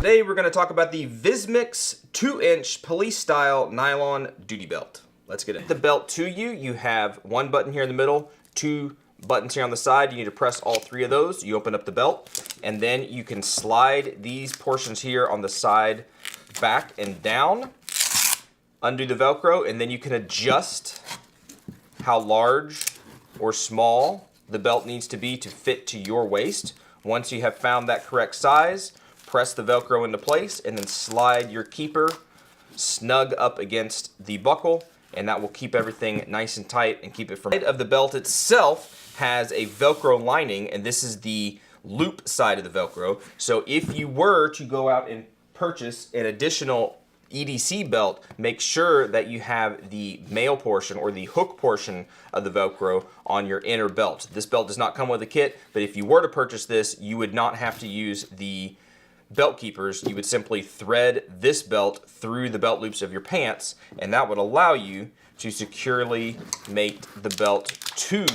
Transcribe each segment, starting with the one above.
Today we're going to talk about the VISMIX 2-inch police style nylon duty belt. Let's get it. The belt to you, you have one button here in the middle, two buttons here on the side. You need to press all three of those. You open up the belt, and then you can slide these portions here on the side back and down, undo the Velcro, and then you can adjust how large or small the belt needs to be to fit to your waist. Once you have found that correct size, press the Velcro into place and then slide your keeper snug up against the buckle, and that will keep everything nice and tight and keep it from. The side of the belt itself has a Velcro lining, and this is the loop side of the Velcro. So if you were to go out and purchase an additional EDC belt, make sure that you have the male portion or the hook portion of the Velcro on your inner belt. This belt does not come with a kit, but if you were to purchase this, you would not have to use the belt keepers. You would simply thread this belt through the belt loops of your pants, and that would allow you to securely mate the belt to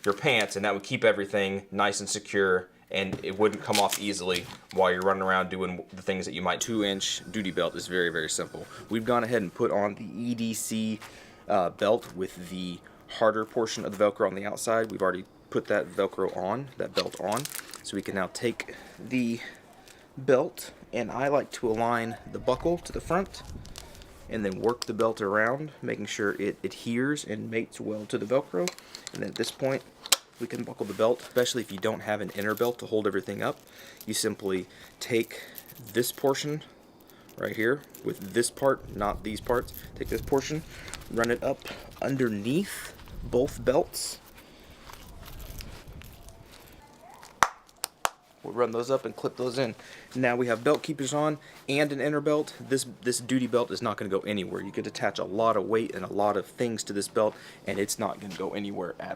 your pants, and that would keep everything nice and secure, and it wouldn't come off easily while you're running around doing the things that you might. 2-inch duty belt is very, very simple. We've gone ahead and put on the EDC belt with the harder portion of the Velcro on the outside. We've already put that Velcro on, that belt on, so we can now take the belt, and I like to align the buckle to the front and then work the belt around, making sure it adheres and mates well to the Velcro. And then at this point, we can buckle the belt. Especially if you don't have an inner belt to hold everything up, you simply take this portion right here with this part, not these parts. Take this portion, run it up underneath both belts. We'll run those up and clip those in. Now we have belt keepers on and an inner belt. This duty belt is not going to go anywhere. You could attach a lot of weight and a lot of things to this belt, and it's not going to go anywhere at all.